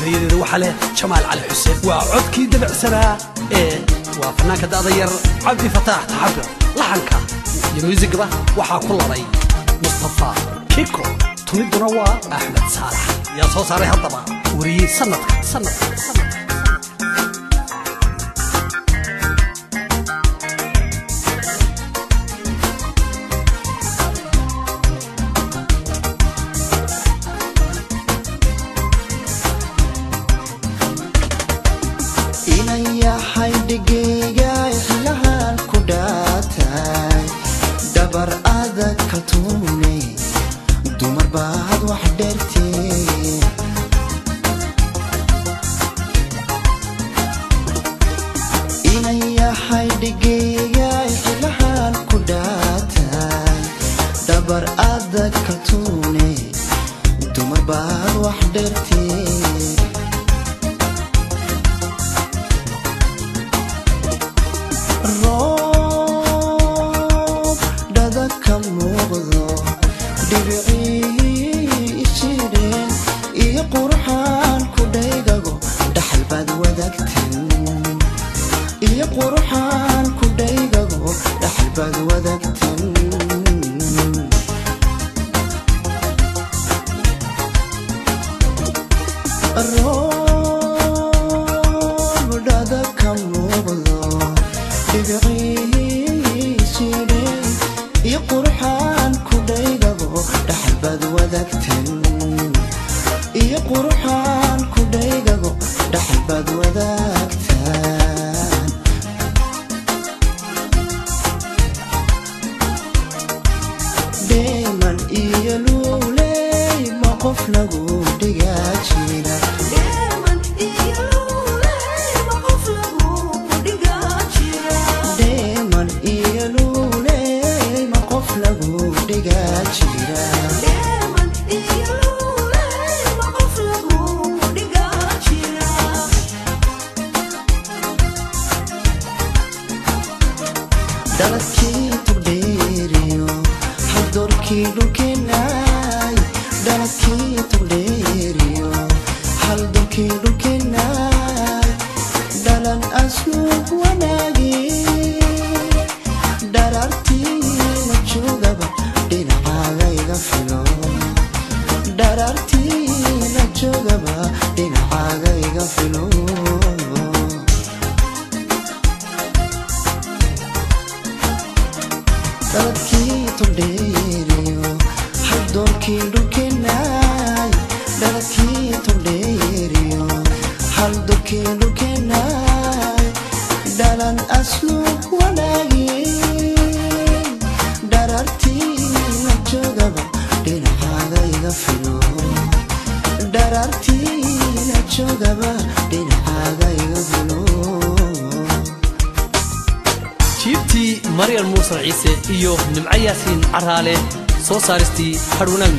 eryadeeda waxaa leh Jamaal Cali Xuseen waa codkii dabacsanaa waa fanaanka da'da yar Cabdi Fataax Taxabir laxanka iyo muusigaba waxaa ku laday Mustafa Kiko tumiduna waa Axmed Saalax yaa soo saaray haddaba wariyey sanadka dabar adag kaltuunay dumar baad wax dheertee inay yahay dhigayga ilahaan ku dhaatay dabar adag kaltuunay dumar baad wax dheertee قرحان كدايغو دحباد وداكتن الروم دادا كموغضو دبعي سيرين يا قرحان كدايغو دحباد وداكتن يا قرحان كدايغو دحباد وداكتن دايما يلولي ما قف لغو دقاجينا دايما يلولي ما قف لغو دقاجينا دايما يلولي ما قف لغو دقاجينا دايما يلولي ما قف لغو دقاجينا دلتكي تبديريو دوركي لوكيناي دلتكي تبديريو هل دوركي لوكيناي دلن أسلوب وناجي درارتي نجوغبا دين عاغي غفلو درارتي نجوغبا دين عاغي غفلو دلتكي تبديريو هل دوركي لوكيناي دلتكي تبديريو هل دوركي لوكيناي دلن أسلوب وناجي درارتي نجوغبا دين عاغي غفلو درارتي نجوغبا دين عاغي غفلو جيبتي مريم موسى عيسى iyo nimca yaasiin caraale soo saaristay harunang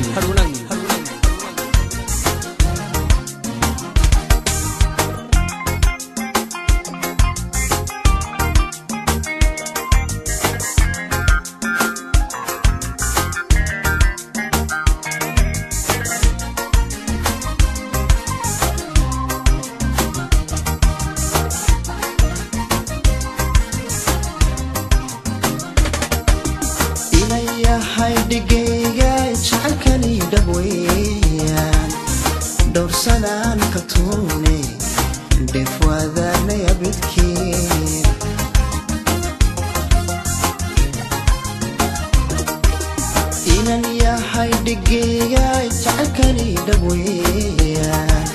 dhigayga jacaylkani dhabweeyaan dhowr sanaan ka tuunay dhif wadaanay abidkeen inan yahay dhigayga jacaylkani dhabweeyaan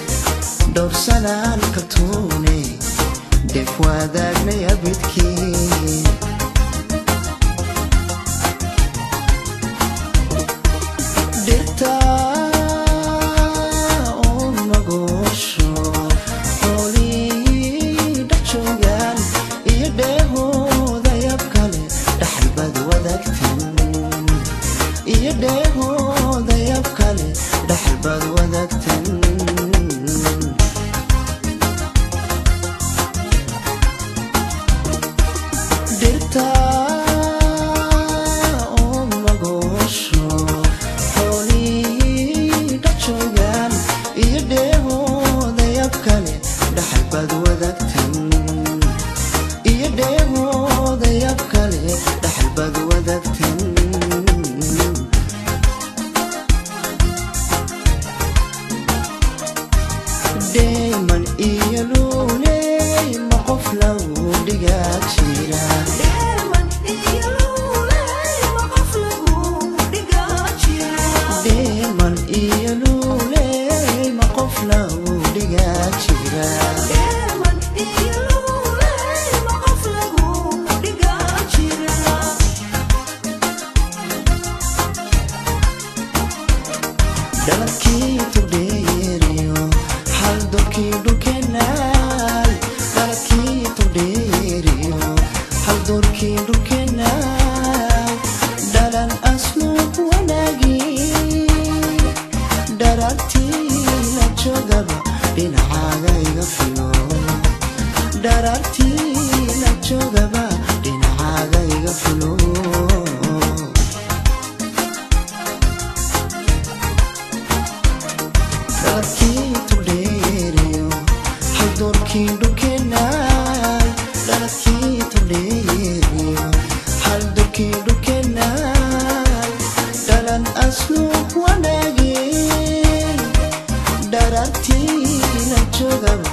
dhowr sanaan ka tuunay dhif wadaanay abidkeen dhaladkii tudheeriyo hal dorkii dhulkeenay dhaladkii tudheeriyo hal dorkii dhulkeenay dhalan asluub wanaagii dharartii la joogaba dhinacaaga iga filo dharartii la joogaba dhinacaaga iga filo dhaladkii tudheeriyo hal dorkii dhulkeenay dhaladkii tudheeriyo hal dorkii dhulkeenay dhalan asluub wanaagii dharartii la joogaba